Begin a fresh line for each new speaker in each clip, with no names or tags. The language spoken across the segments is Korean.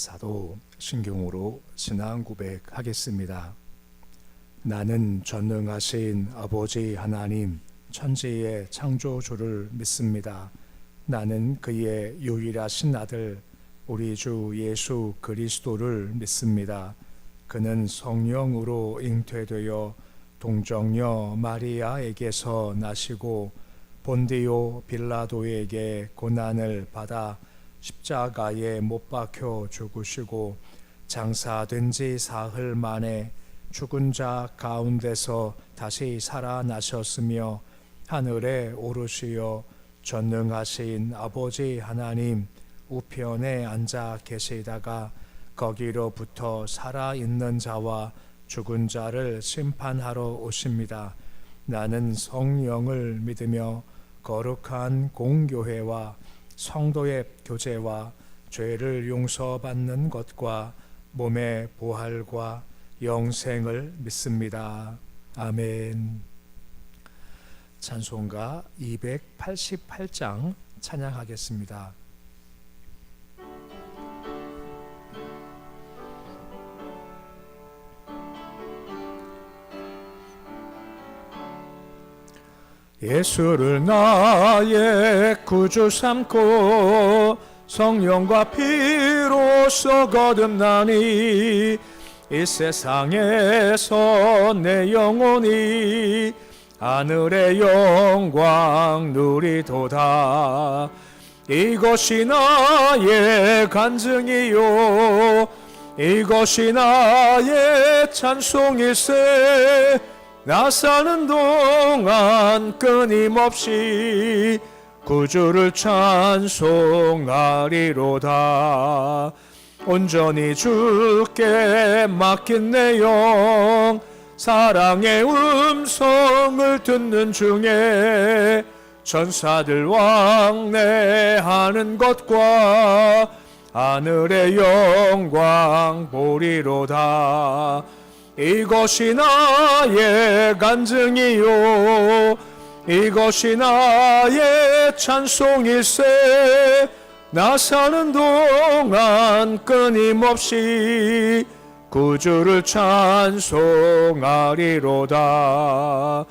사도 신경으로 신앙 고백하겠습니다. 나는 전능하신 아버지 하나님 천지의 창조주를 믿습니다. 나는 그의 유일하신 아들 우리 주 예수 그리스도를 믿습니다. 그는 성령으로 잉태되어 동정녀 마리아에게서 나시고 본디오 빌라도에게 고난을 받아 십자가에 못 박혀 죽으시고 장사된 지 사흘 만에 죽은 자 가운데서 다시 살아나셨으며 하늘에 오르시어 전능하신 아버지 하나님 우편에 앉아 계시다가 거기로부터 살아있는 자와 죽은 자를 심판하러 오십니다. 나는 성령을 믿으며 거룩한 공교회와 성도의 교제와 죄를 용서받는 것과 몸의 부활과 영생을 믿습니다. 아멘. 찬송가 288장 찬양하겠습니다. 예수를 나의 구주 삼고 성령과 피로써 거듭나니 이 세상에서 내 영혼이 하늘의 영광 누리도다. 이것이 나의 간증이요 이것이 나의 찬송일세. 나 사는 동안 끊임없이 구주를 찬송하리로다. 온전히 주께 맡긴 내 영 사랑의 음성을 듣는 중에 천사들 왕래하는 것과 하늘의 영광 보리로다. 이것이 나의 간증이요 이것이 나의 찬송일세. 나 사는 동안 끊임없이 구주를 찬송하리로다.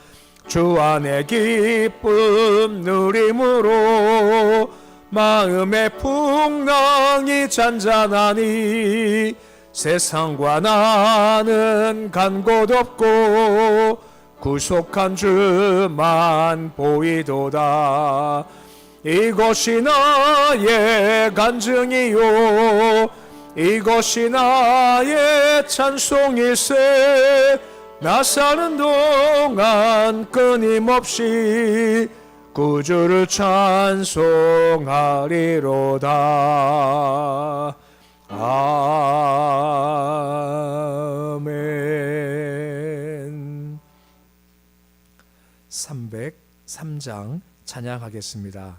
주 안의 기쁨 누림으로 마음의 풍랑이 잔잔하니 세상과 나는 간 곳 없고 구속한 주만 보이도다. 이것이 나의 간증이요 이것이 나의 찬송일세. 나 사는 동안 끊임없이 구주를 찬송하리로다. 아멘. 303장 찬양하겠습니다.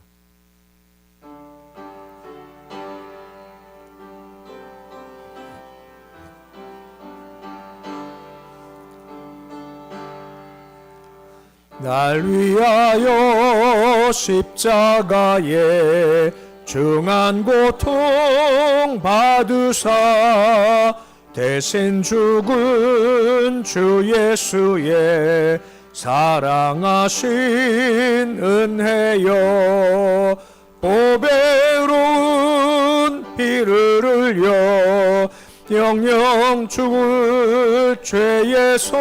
날 위하여 십자가에 중한 고통 받으사 대신 죽은 주 예수의 사랑하신 은혜여 보배로운 피를 흘려 영영 죽을 죄에서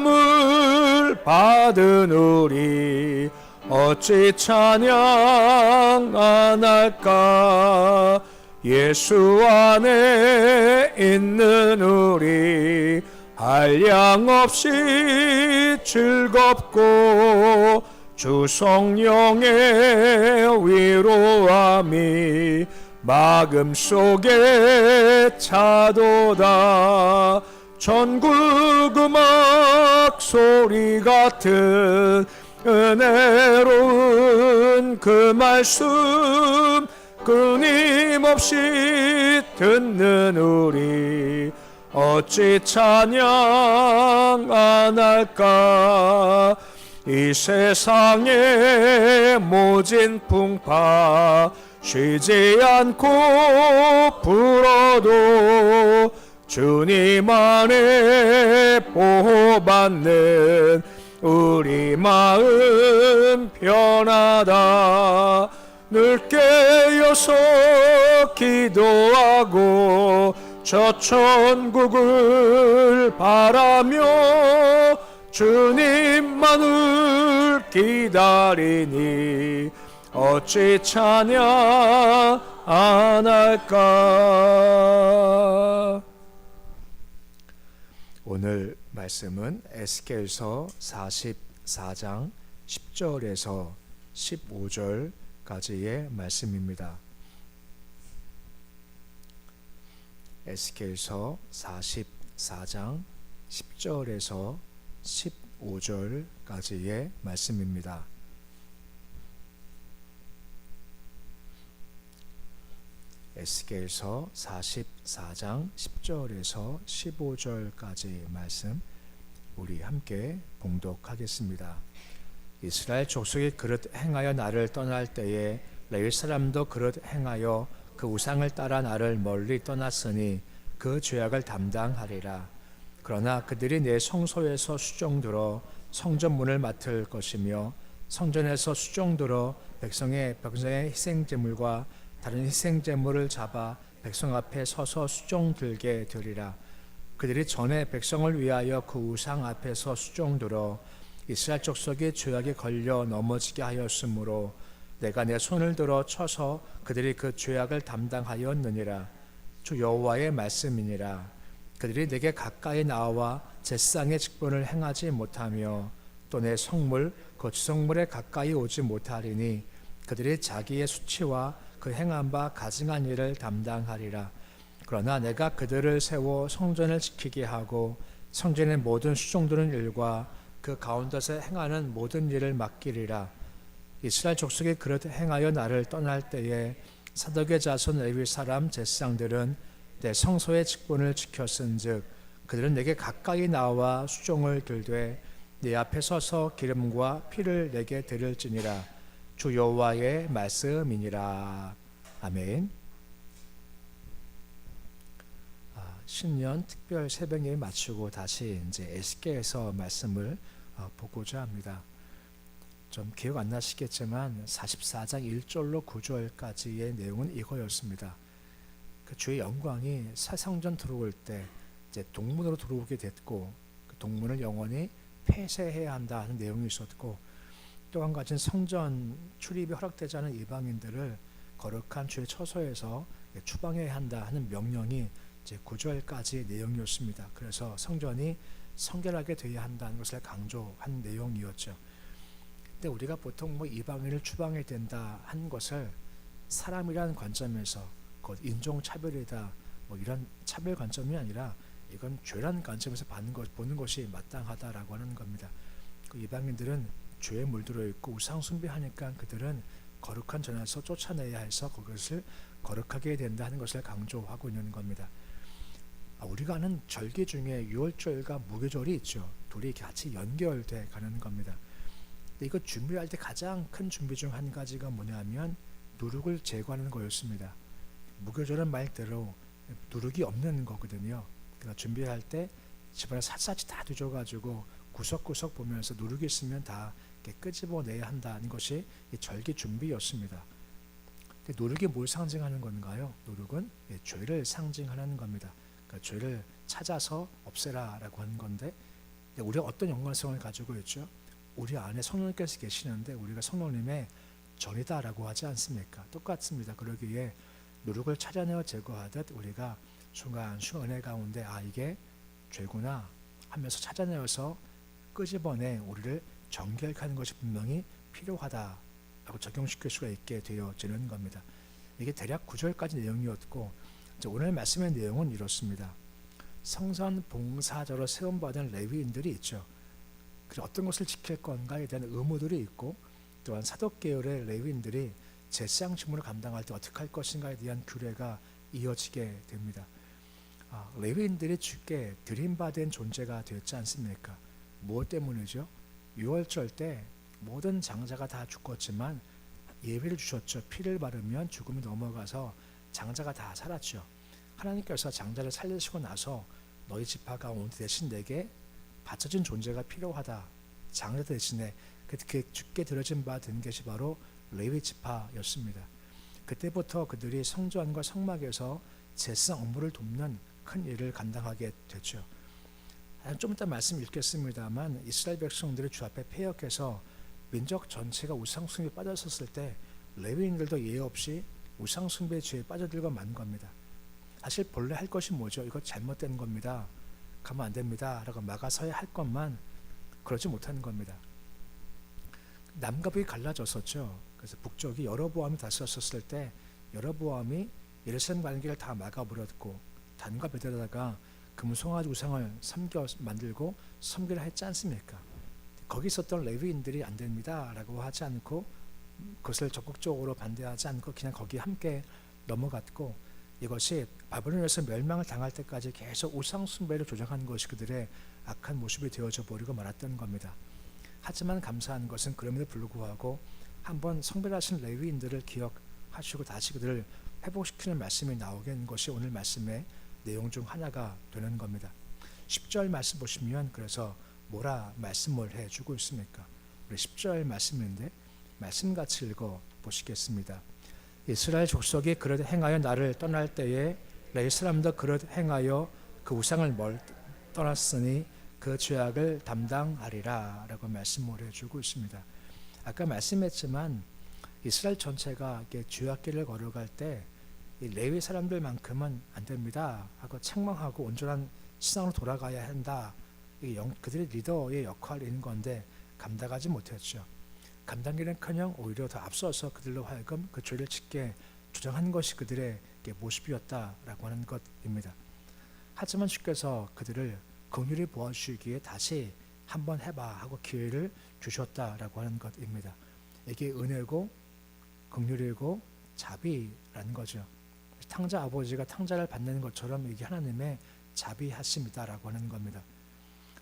구속함을 받은 우리 어찌 찬양 안 할까. 예수 안에 있는 우리 한량없이 즐겁고 주 성령의 위로함이 마음속에 차도다. 전국 음악 소리 같은 은혜로운 그 말씀 끊임없이 듣는 우리 어찌 찬양 안 할까. 이 세상의 모진 풍파 쉬지 않고 불어도 주님 안에 보호받는 우리 마음 편하다. 늘 깨어서 기도하고 저 천국을 바라며 주님만을 기다리니 어찌 찬양 안 할까. 오늘 말씀은 에스겔서 44장 10절에서 15절까지의 말씀입니다. 에스겔서 44장 10절에서 15절까지의 말씀입니다. 에스겔서 44장 10절에서 15절까지 말씀 우리 함께 봉독하겠습니다. 이스라엘 족속이 그릇 행하여 나를 떠날 때에 레위 사람도 그릇 행하여 그 우상을 따라 나를 멀리 떠났으니 그 죄악을 담당하리라. 그러나 그들이 내 성소에서 수종들어 성전문을 맡을 것이며 성전에서 수종들어 백성의 희생제물과 다른 희생제물을 잡아 백성 앞에 서서 수종들게 되리라. 그들이 전에 백성을 위하여 그 우상 앞에서 수종들어 이스라엘 족속의 죄악에 걸려 넘어지게 하였으므로 내가 내 손을 들어 쳐서 그들이 그 죄악을 담당하였느니라. 주 여호와의 말씀이니라. 그들이 내게 가까이 나와 제사장의 직분을 행하지 못하며 또 내 성물 그 주성물에 가까이 오지 못하리니 그들이 자기의 수치와 그 행한 바 가증한 일을 담당하리라. 그러나 내가 그들을 세워 성전을 지키게 하고 성전의 모든 수종드는 일과 그 가운데서 행하는 모든 일을 맡기리라. 이스라엘 족속이 그렇게 행하여 나를 떠날 때에 사독의 자손 레위 사람 제사장들은 내 성소의 직분을 지켰은즉 그들은 내게 가까이 나와 수종을 들되 내 앞에 서서 기름과 피를 내게 드릴지니라. 주 여호와의 말씀이니라. 아멘. 신년 특별 새벽예배 마치고 다시 이제 에스겔서 말씀을 보고자 합니다. 좀 기억 안 나시겠지만 44장 1절로 9절까지의 내용은 이거였습니다. 그 주의 영광이 사성전 들어올 때 이제 동문으로 들어오게 됐고 그 동문을 영원히 폐쇄해야 한다 하는 내용이 있었고 또 한 가지는 성전 출입이 허락되지 않은 이방인들을 거룩한 주의 처소에서 추방해야 한다 하는 명령이 이제 9절까지의 내용이었습니다. 그래서 성전이 성결하게 되어야 한다는 것을 강조한 내용이었죠. 근데 우리가 보통 이방인을 추방해야 된다 한 것을 사람이라는 관점에서 곧 인종차별이다 이런 차별 관점이 아니라 이건 죄라는 관점에서 보는 것이 마땅하다라고 하는 겁니다. 그 이방인들은 죄에 물들어 있고 우상 숭배하니까 그들은 거룩한 전에서 쫓아내야 해서 그것을 거룩하게 해야 된다 하는 것을 강조하고 있는 겁니다. 우리가 아는 절기 중에 유월절과 무교절이 있죠. 둘이 같이 연결돼 가는 겁니다. 근데 이거 준비할 때 가장 큰 준비 중 한 가지가 뭐냐면 누룩을 제거하는 거였습니다. 무교절은 말대로 누룩이 없는 거거든요. 그러니까 준비할 때 집안에 샅샅이 다 뒤져가지고 구석구석 보면서 누룩이 있으면 다 이렇게 끄집어내야 한다는 것이 이 절기 준비였습니다. 근데 누룩이 뭘 상징하는 건가요? 누룩은 죄를 상징하는 겁니다. 그러니까 죄를 찾아서 없애라라고 하는 건데 우리가 어떤 연관성을 가지고 있죠? 우리 안에 성령께서 계시는데 우리가 성령님의 전이다라고 하지 않습니까? 똑같습니다. 그러기에 누룩을 찾아내어 제거하듯 우리가 순간순간 은혜 가운데 이게 죄구나 하면서 찾아내어서 끄집어내 우리를 정결케 하는 것이 분명히 필요하다라고 적용시킬 수가 있게 되어지는 겁니다. 이게 대략 9절까지 내용이었고 오늘 말씀의 내용은 이렇습니다. 성전 봉사자로 세움받은 레위인들이 있죠. 어떤 것을 지킬 건가에 대한 의무들이 있고 또한 사독 계열의 레위인들이 제사장 직무를 감당할 때 어떻게 할 것인가에 대한 규례가 이어지게 됩니다. 레위인들이 주께 드림받은 존재가 되었지 않습니까? 무엇 때문이죠? 유월절 때 모든 장자가 다 죽었지만 예비를 주셨죠. 피를 바르면 죽음이 넘어가서 장자가 다 살았죠. 하나님께서 장자를 살리시고 나서 너희 지파가 오늘 대신 내게 바쳐진 존재가 필요하다. 장자 대신에 그렇게 죽게 들어진 바 된 것이 바로 레위 지파였습니다. 그때부터 그들이 성전과 성막에서 제사장 업무를 돕는 큰 일을 감당하게 됐죠. 좀 이따 말씀 읽겠습니다만 이스라엘 백성들이 주 앞에 패역해서 민족 전체가 우상숭배에 빠졌었을 때 레위인들도 예외 없이 우상숭배 죄에 빠져들고 만 겁니다. 사실 본래 할 것이 뭐죠? 이거 잘못된 겁니다. 가면 안 됩니다. 라고 막아서야 할 것만 그러지 못하는 겁니다. 남과 북이 갈라졌었죠. 그래서 북쪽이 여로보암이 다스렸을 때 여로보암이 예루살렘 가는 길을 다 막아버렸고 단과 베델에다가 금송아지 우상을 만들고 섬기라 했지 않습니까? 거기 있었던 레위인들이 안 됩니다 라고 하지 않고 그것을 적극적으로 반대하지 않고 그냥 거기에 함께 넘어갔고 이것이 바벨론에서 멸망을 당할 때까지 계속 우상숭배를 조장한 것이 그들의 악한 모습이 되어져 버리고 말았던 겁니다. 하지만 감사한 것은 그럼에도 불구하고 한번 성별하신 레위인들을 기억하시고 다시 그들을 회복시키는 말씀이 나오게 된 것이 오늘 말씀의 내용 중 하나가 되는 겁니다. 10절 말씀 보시면 그래서 뭐라 말씀을 해주고 있습니까? 우리 10절 말씀인데 말씀 같이 읽어 보시겠습니다. 이스라엘 족속이 그릇 행하여 나를 떠날 때에 레위 사람도 그릇 행하여 그 우상을 떠났으니 그 죄악을 담당하리라 라고 말씀을 해주고 있습니다. 아까 말씀했지만 이스라엘 전체가 죄악길을 걸어갈 때 이 레위 사람들만큼은 안 됩니다 하고 책망하고 온전한 신앙으로 돌아가야 한다. 이게 그들의 리더의 역할인 건데 감당하지 못했죠. 감당기는커녕 오히려 더 앞서서 그들로 하여금 그 죄를 짓게 주장한 것이 그들의 모습이었다라고 하는 것입니다. 하지만 주께서 그들을 긍휼히 보아주시기에 다시 한번 해봐 하고 기회를 주셨다라고 하는 것입니다. 이게 은혜고 긍휼이고 자비라는 거죠. 탕자 아버지가 탕자를 받는 것처럼 이게 하나님의 자비하심이다라고 하는 겁니다.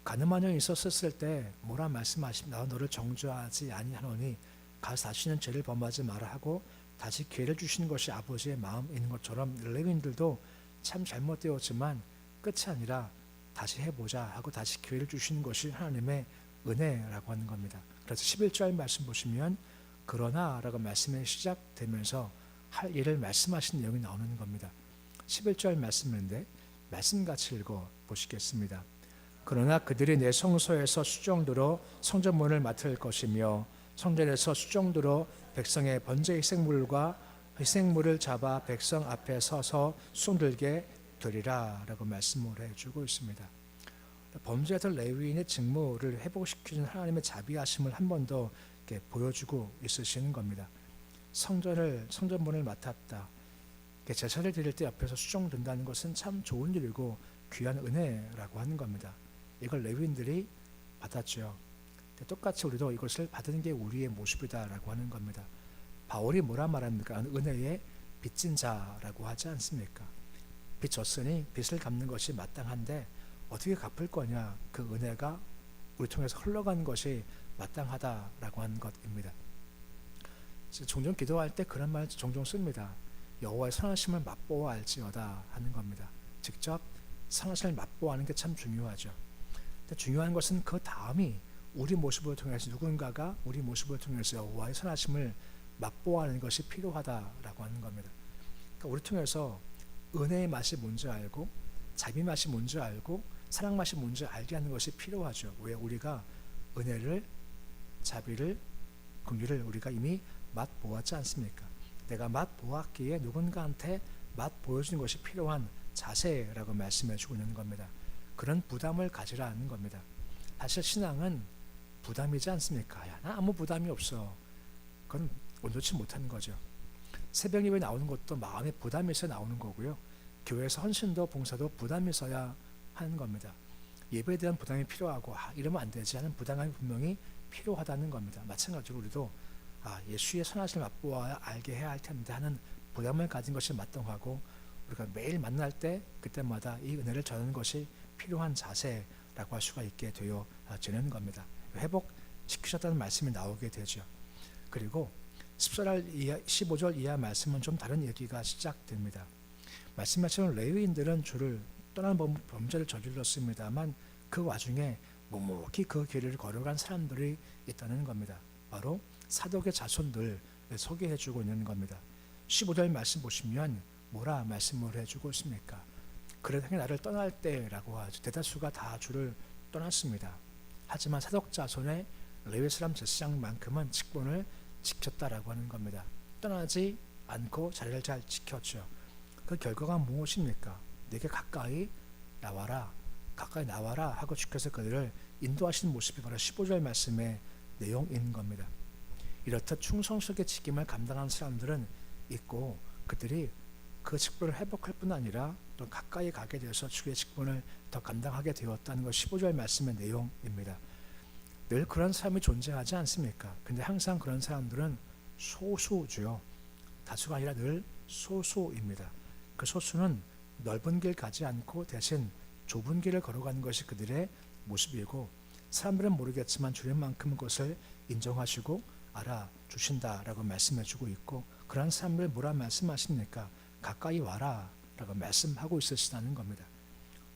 가늠한 영이 있었을 때 뭐라 말씀하십니까? 나 너를 정죄하지 아니하노니 가서 다시는 죄를 범하지 마라 하고 다시 기회를 주시는 것이 아버지의 마음인 것처럼 레위인들도 참 잘못되었지만 끝이 아니라 다시 해보자 하고 다시 기회를 주시는 것이 하나님의 은혜라고 하는 겁니다. 그래서 11절 말씀 보시면 그러나 라고 말씀이 시작되면서 할 일을 말씀하신 내용이 나오는 겁니다. 11절 말씀인데 말씀같이 읽어 보시겠습니다. 그러나 그들이 내 성소에서 수종들어 성전문을 맡을 것이며 성전에서 수종들어 백성의 번제 희생물과 희생물을 잡아 백성 앞에 서서 수종들게 되리라 라고 말씀을 해주고 있습니다. 범죄했던 레위인의 직무를 회복시키는 하나님의 자비하심을 한 번 더 보여주고 있으시는 겁니다. 성전문을 맡았다. 제사를 드릴 때 옆에서 수종든다는 것은 참 좋은 일이고 귀한 은혜라고 하는 겁니다. 이걸 레위인들이 받았죠. 똑같이 우리도 이것을 받은 게 우리의 모습이다라고 하는 겁니다. 바울이 뭐라 말합니까? 은혜의 빚진 자라고 하지 않습니까? 빚 졌으니 빚을 갚는 것이 마땅한데 어떻게 갚을 거냐? 그 은혜가 우리 통해서 흘러가는 것이 마땅하다라고 하는 것입니다. 종종 기도할 때 그런 말 종종 씁니다. 여호와의 선하심을 맛보아 알지어다 하는 겁니다. 직접 선하심을 맛보아하는 게 참 중요하죠. 근데 중요한 것은 그 다음이 우리 모습을 통해서 누군가가 우리 모습을 통해서 여호와의 선하심을 맛보아하는 것이 필요하다라고 하는 겁니다. 그러니까 우리 통해서 은혜의 맛이 뭔지 알고 자비 맛이 뭔지 알고 사랑 맛이 뭔지 알게 하는 것이 필요하죠. 왜? 우리가 은혜를 자비를 긍휼을 우리가 이미 맛 보았지 않습니까? 내가 맛 보았기에 누군가한테 맛 보여주는 것이 필요한 자세라고 말씀해 주고 있는 겁니다. 그런 부담을 가지라는 겁니다. 사실 신앙은 부담이지 않습니까? 야, 나 아무 부담이 없어. 그건 온전치 못하는 거죠. 새벽 예배 나오는 것도 마음에 부담이 있어 나오는 거고요. 교회에서 헌신도 봉사도 부담이 있어야 하는 겁니다. 예배에 대한 부담이 필요하고 이러면 안 되지 하는 부담감이 분명히 필요하다는 겁니다. 마찬가지로 우리도 예수의 선하심을 맛보아야 알게 해야 할 텐데 하는 부담을 가진 것이 마땅하고 우리가 매일 만날 때 그때마다 이 은혜를 전하는 것이 필요한 자세라고 할 수가 있게 되어지는 겁니다. 회복시키셨다는 말씀이 나오게 되죠. 그리고 15절 이하 말씀은 좀 다른 얘기가 시작됩니다. 말씀하신 레위인들은 주를 떠난 범죄를 저질렀습니다만 그 와중에 묵묵히 그 길을 걸어간 사람들이 있다는 겁니다. 바로 사독의 자손들 소개해주고 있는 겁니다. 15절 말씀 보시면 뭐라 말씀을 해주고 있습니까? 그러다가 나를 떠날 때라고 하죠. 대다수가 다 주를 떠났습니다. 하지만 사독 자손의 레위 사람 제사장만큼은 직분을 지켰다라고 하는 겁니다. 떠나지 않고 자리를 잘 지켰죠. 그 결과가 무엇입니까? 내게 가까이 나와라, 가까이 나와라 하고 주께서 그들을 인도하시는 모습이 바로 15절 말씀의 내용인 겁니다. 이렇듯 충성스럽게 직임을 감당한 사람들은 있고 그들이 그 직분을 회복할 뿐 아니라 또 가까이 가게 되어서 주의 직분을 더 감당하게 되었다는 것 15절 말씀의 내용입니다. 늘 그런 사람이 존재하지 않습니까? 근데 항상 그런 사람들은 소수죠. 다수가 아니라 늘 소수입니다. 그 소수는 넓은 길 가지 않고 대신 좁은 길을 걸어가는 것이 그들의 모습이고 사람들은 모르겠지만 주님만큼은 그것을 인정하시고 알아주신다라고 말씀해주고 있고 그런 사람들 뭐라 말씀하십니까? 가까이 와라 라고 말씀하고 있으시다는 겁니다.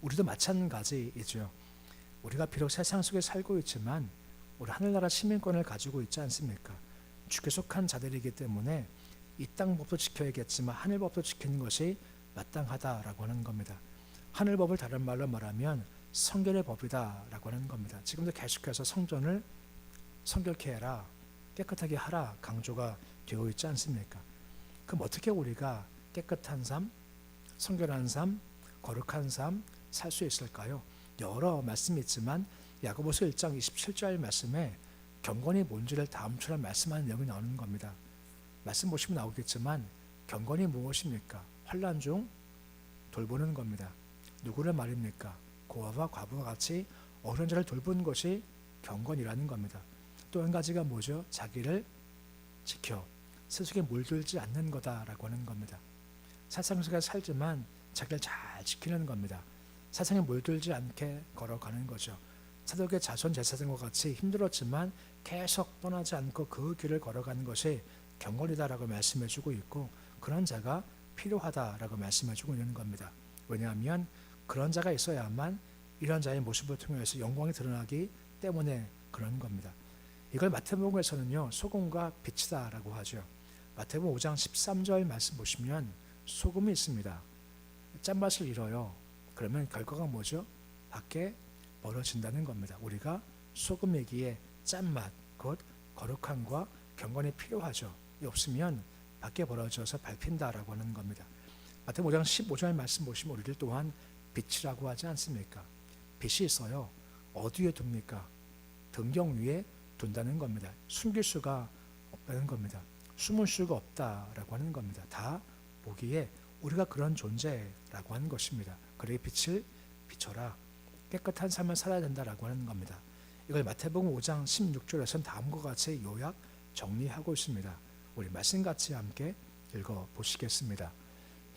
우리도 마찬가지이죠. 우리가 비록 세상 속에 살고 있지만 우리 하늘나라 시민권을 가지고 있지 않습니까? 주께 속한 자들이기 때문에 이 땅 법도 지켜야겠지만 하늘 법도 지키는 것이 마땅하다라고 하는 겁니다. 하늘 법을 다른 말로 말하면 성결의 법이다라고 하는 겁니다. 지금도 계속해서 성전을 성결케 해라, 깨끗하게 하라 강조가 되어 있지 않습니까? 그럼 어떻게 우리가 깨끗한 삶, 성결한 삶, 거룩한 삶 살 수 있을까요? 여러 말씀이 있지만 야고보서 1장 27절 말씀에 경건이 뭔지를 다음처럼 말씀하는 내용이 나오는 겁니다. 말씀 보시면 나오겠지만 경건이 무엇입니까? 환난 중 돌보는 겁니다. 누구를 말입니까? 고아와 과부와 같이 어려운 자를 돌보는 것이 경건이라는 겁니다. 또 한 가지가 뭐죠? 자기를 지켜 세속에 물들지 않는 거다라고 하는 겁니다. 세상 속에 살지만 자기를 잘 지키는 겁니다. 세상에 물들지 않게 걸어가는 거죠. 사독의 자손 제사장과 같이 힘들었지만 계속 떠나지 않고 그 길을 걸어가는 것이 경건이다라고 말씀해주고 있고 그런 자가 필요하다라고 말씀해주고 있는 겁니다. 왜냐하면 그런 자가 있어야만 이런 자의 모습을 통해서 영광이 드러나기 때문에 그런 겁니다. 이걸 마태복음에서는요 소금과 빛이다라고 하죠. 마태복음 5장 13절 말씀 보시면 소금이 있습니다. 짠맛을 잃어요. 그러면 결과가 뭐죠? 밖에 벌어진다는 겁니다. 우리가 소금이기에 짠맛, 곧 거룩함과 경건이 필요하죠. 이 없으면 밖에 벌어져서 밟힌다라고 하는 겁니다. 마태복음 5장 15절 말씀 보시면 우리들 또한 빛이라고 하지 않습니까? 빛이 있어요. 어디에 둡니까? 등경 위에 둔다는 겁니다. 숨길 수가 없다는 겁니다. 숨을 수가 없다라고 하는 겁니다. 다 보기에 우리가 그런 존재라고 하는 것입니다. 그래 빛을 비춰라. 깨끗한 삶을 살아야 된다라고 하는 겁니다. 이걸 마태복음 5장 16절에서는 다음과 같이 요약 정리하고 있습니다. 우리 말씀 같이 함께 읽어보시겠습니다.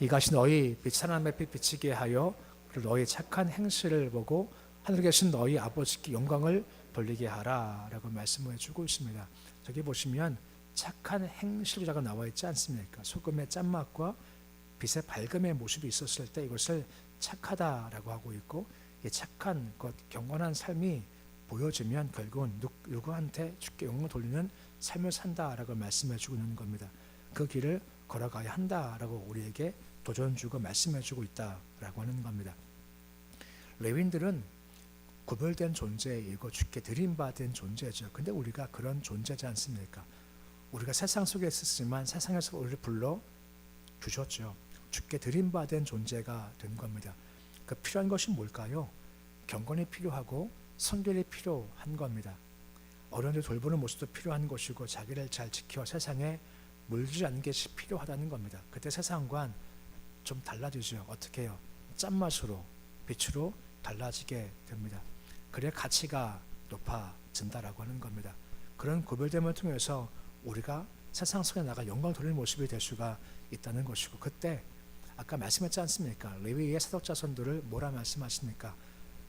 이것이 너희 빛 하나님의 빛 비치게 하여 너희 착한 행실을 보고 하늘에 계신 너희 아버지께 영광을 돌리게 하라 라고 말씀을 해주고 있습니다. 저기 보시면 착한 행실이라고 나와 있지 않습니까? 소금의 짠맛과 빛의 밝음의 모습이 있었을 때 이것을 착하다라고 하고 있고 이 착한 것 경건한 삶이 보여지면 결국은 누구한테 주께 영광을 돌리는 삶을 산다라고 말씀해 주고 있는 겁니다. 그 길을 걸어가야 한다라고 우리에게 도전 주고 말씀해 주고 있다라고 하는 겁니다. 레위인들은 구별된 존재이고 주께 드림받은 존재죠. 근데 우리가 그런 존재지 않습니까? 우리가 세상 속에 있었지만 세상에서 우리를 불러 주셨죠. 주께 드림받은 존재가 된 겁니다. 그 필요한 것이 뭘까요? 경건이 필요하고 성결이 필요한 겁니다. 어려운데 돌보는 모습도 필요한 것이고 자기를 잘 지켜 세상에 물들지 않는 것이 필요하다는 겁니다. 그때 세상과는 좀 달라지죠. 어떻게 해요? 짠맛으로 빛으로 달라지게 됩니다. 그래 가치가 높아진다라고 하는 겁니다. 그런 구별됨을 통해서 우리가 세상 속에 나가 영광을 돌리는 모습이 될 수가 있다는 것이고 그때 아까 말씀했지 않습니까? 레위의 사독 자손들을 뭐라 말씀하십니까?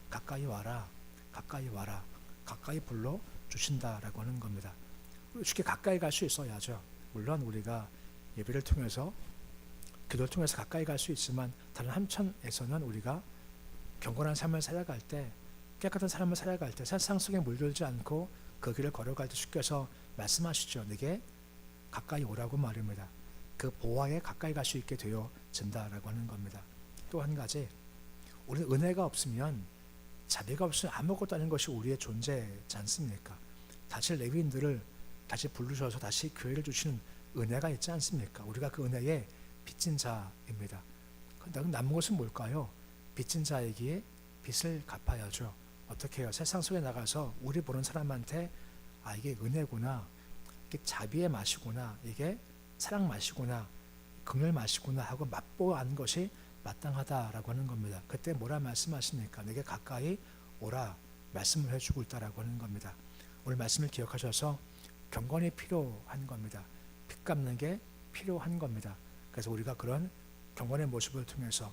가까이 와라, 가까이 와라, 가까이 불러 주신다라고 하는 겁니다. 주께 가까이 갈 수 있어야죠. 물론 우리가 예배를 통해서 기도를 통해서 가까이 갈 수 있지만 다른 한편에서는 우리가 경건한 삶을 살아갈 때, 깨끗한 삶을 살아갈 때 세상 속에 물들지 않고 그 길을 걸어갈 때 주께서 말씀하시죠. 내게 가까이 오라고 말입니다. 그 보화에 가까이 갈 수 있게 되어진다라고 하는 겁니다. 또 한 가지, 우리는 은혜가 없으면, 자비가 없으면 아무것도 아닌 것이 우리의 존재지 않습니까? 다시 레위인들을 다시 부르셔서 다시 교회를 주시는 은혜가 있지 않습니까? 우리가 그 은혜에 빚진 자입니다. 남은 것은 뭘까요? 빚진 자에게 빚을 갚아야죠. 어떻게 해요? 세상 속에 나가서 우리 보는 사람한테 이게 은혜구나, 이게 자비의 맛이구나, 이게 사랑 맛이구나, 긍휼 맛이구나 하고 맛보아하는 것이 마땅하다라고 하는 겁니다. 그때 뭐라 말씀하십니까? 내게 가까이 오라 말씀을 해주고 있다라고 하는 겁니다. 오늘 말씀을 기억하셔서 경건이 필요한 겁니다. 빚 갚는 게 필요한 겁니다. 그래서 우리가 그런 경건의 모습을 통해서,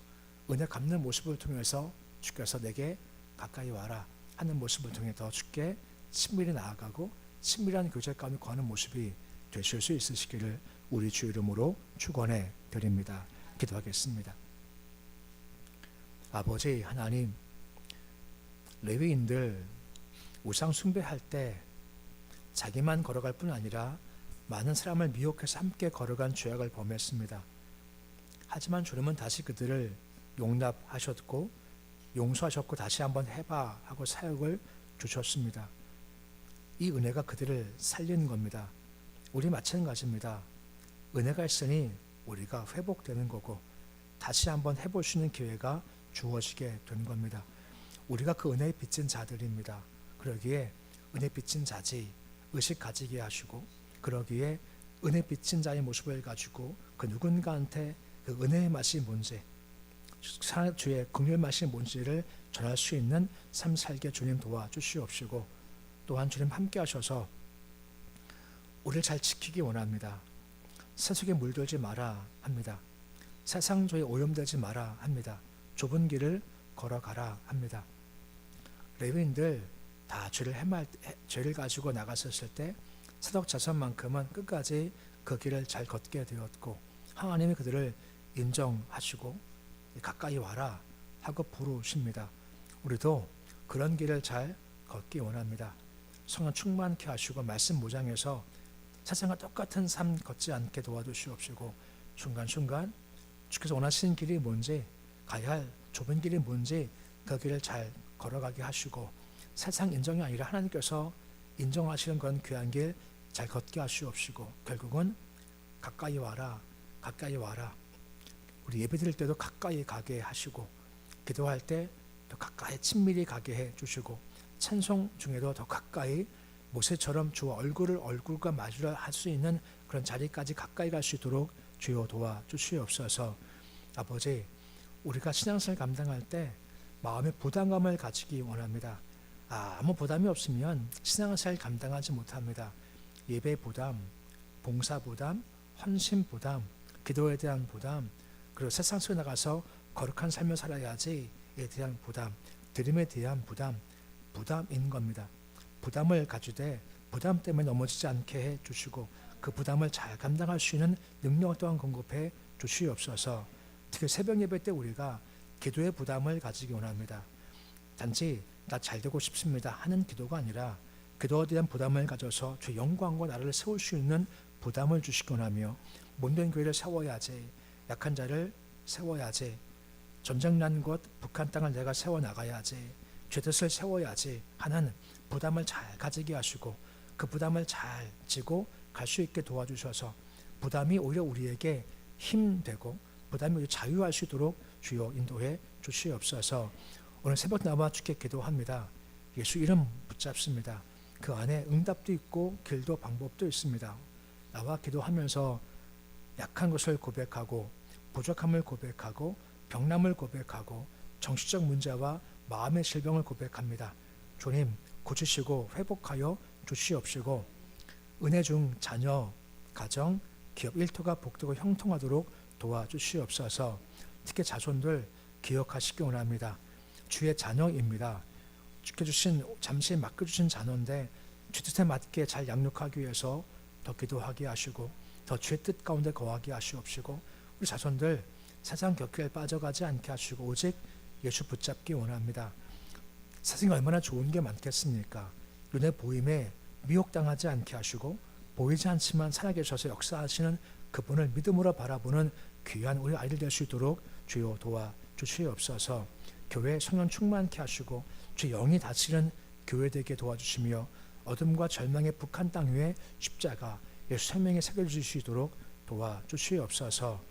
은혜 갚는 모습을 통해서 주께서 내게 가까이 와라 하는 모습을 통해 더 주께 친밀히 나아가고 친밀한 교제 가운데 거하는 모습이 되실 수 있으시기를 우리 주 이름으로 축원해 드립니다. 기도하겠습니다. 아버지 하나님, 레위인들 우상 숭배할 때 자기만 걸어갈 뿐 아니라 많은 사람을 미혹해서 함께 걸어간 죄악을 범했습니다. 하지만 주님은 다시 그들을 용납하셨고 용서하셨고 다시 한번 해봐 하고 사역을 주셨습니다. 이 은혜가 그들을 살린 겁니다. 우리 마찬가지입니다. 은혜가 있으니 우리가 회복되는 거고 다시 한번 해볼 수 있는 기회가 주어지게 된 겁니다. 우리가 그 은혜에 빚진 자들입니다. 그러기에 은혜 빚진 자지 의식 가지게 하시고, 그러기에 은혜 빚진 자의 모습을 가지고 그 누군가한테 그 은혜의 맛이 뭔지, 주의 긍휼 맛이 뭔지를 전할 수 있는 삶 살게 주님 도와주시옵시고, 또한 주님 함께 하셔서 우리를 잘 지키기 원합니다. 세속에 물들지 마라 합니다. 세상 조에 오염되지 마라 합니다. 좁은 길을 걸어가라 합니다. 레위인들 다 죄를 가지고 나갔었을 때 사독 자손만큼은 끝까지 그 길을 잘 걷게 되었고, 하나님이 그들을 인정하시고 가까이 와라 하고 부르십니다. 우리도 그런 길을 잘 걷기 원합니다. 성령 충만케 하시고 말씀 무장해서 세상과 똑같은 삶 걷지 않게 도와주시옵시고, 순간순간 주께서 원하시는 길이 뭔지, 가야 할 좁은 길이 뭔지 그 길을 잘 걸어가게 하시고, 세상 인정이 아니라 하나님께서 인정하시는 그런 귀한 길 잘 걷게 하시옵시고, 결국은 가까이 와라 가까이 와라, 우리 예배 드릴 때도 가까이 가게 하시고, 기도할 때 더 가까이 친밀히 가게 해 주시고, 찬송 중에도 더 가까이 모세처럼 주와 얼굴과 마주를 할 수 있는 그런 자리까지 가까이 갈 수 있도록 주여 도와주시옵소서. 아버지, 우리가 신앙생활 감당할 때 마음의 부담감을 가지기 원합니다. 아무 부담이 없으면 신앙생활 감당하지 못합니다. 예배 부담, 봉사 부담, 헌신 부담, 기도에 대한 부담, 그리고 세상 속에 나가서 거룩한 삶을 살아야지에 대한 부담, 드림에 대한 부담인 겁니다. 부담을 가지되 부담 때문에 넘어지지 않게 해 주시고, 그 부담을 잘 감당할 수 있는 능력 또한 공급해 주시옵소서. 특히 새벽 예배 때 우리가 기도의 부담을 가지기 원합니다. 단지 나 잘 되고 싶습니다 하는 기도가 아니라 기도에 대한 부담을 가져서 주 영광과 나라를 세울 수 있는 부담을 주시기 원하며, 못된 교회를 세워야지, 약한 자를 세워야지, 전쟁 난 곳 북한 땅을 내가 세워나가야지, 죄뜻을 세워야지 하는 부담을 잘 가지게 하시고, 그 부담을 잘 지고 갈 수 있게 도와주셔서 부담이 오히려 우리에게 힘되고 부담이 오히려 자유할 수 있도록 주여 인도해 주시옵소서. 오늘 새벽 나와 주께 기도합니다. 예수 이름 붙잡습니다. 그 안에 응답도 있고 길도 방법도 있습니다. 나와 기도하면서 약한 것을 고백하고 부족함을 고백하고 병남을 고백하고 정신적 문제와 마음의 질병을 고백합니다. 주님 고치시고 회복하여 주시옵시고, 은혜 중 자녀, 가정, 기업 일터가 복되고 형통하도록 도와주시옵소서. 특히 자손들 기억하시기 원합니다. 주의 자녀입니다. 주께 주신, 잠시 맡겨주신 자녀인데 주 뜻에 맞게 잘 양육하기 위해서 더 기도하게 하시고, 더 주의 뜻 가운데 거하게 하시옵시고 우리 자손들 세상 격결에 빠져가지 않게 하시고 오직 예수 붙잡기 원합니다. 세상에 얼마나 좋은 게 많겠습니까? 눈에 보임에 미혹당하지 않게 하시고 보이지 않지만 살아계셔서 역사하시는 그분을 믿음으로 바라보는 귀한 우리 아이들 될 수 있도록 주여 도와 주시옵소서. 교회 성령 충만케 하시고 주 영이 다스리는 교회 되게 도와주시며 어둠과 절망의 북한 땅 위에 십자가 예수 생명에 새겨질 수 있도록 도와주시옵소서.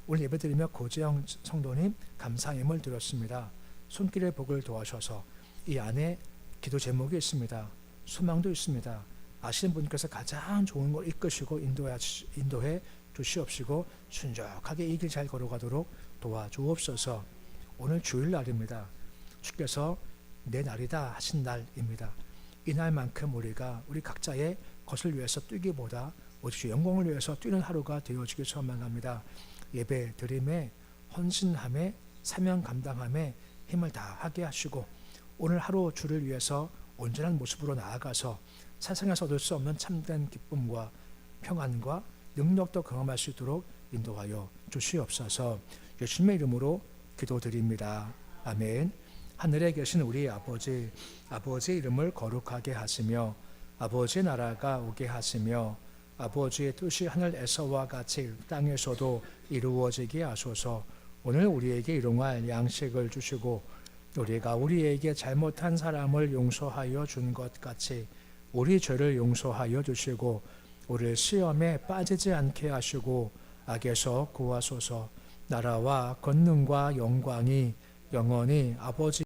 오늘 예배드리며 고재영 성도님 감사임을 드렸습니다. 손길의 복을 도와셔서 이 안에 기도 제목이 있습니다. 소망도 있습니다. 아시는 분께서 가장 좋은 걸 이끄시고 인도해 주시옵시고 순적하게 이 길 잘 걸어가도록 도와주옵소서. 오늘 주일날입니다. 주께서 내 날이다 하신 날입니다. 이 날만큼 우리가 우리 각자의 것을 위해서 뛰기보다 오직 주 영광을 위해서 뛰는 하루가 되어지길 소망합니다. 예배 드림에 헌신함에 사명 감당함에 힘을 다하게 하시고 오늘 하루 주를 위해서 온전한 모습으로 나아가서 세상에서 얻을 수 없는 참된 기쁨과 평안과 능력도 경험할 수 있도록 인도하여 주시옵소서. 예수님의 이름으로 기도드립니다. 아멘. 하늘에 계신 우리 아버지, 아버지의 이름을 거룩하게 하시며 아버지의 나라가 오게 하시며 아버지의 뜻이 하늘에서와 같이 땅에서도 이루어지게 하소서. 오늘 우리에게 일용할 양식을 주시고 우리가 우리에게 잘못한 사람을 용서하여 준 것 같이 우리 죄를 용서하여 주시고 우리를 시험에 빠지지 않게 하시고 악에서 구하소서. 나라와 권능과 영광이 영원히 아버지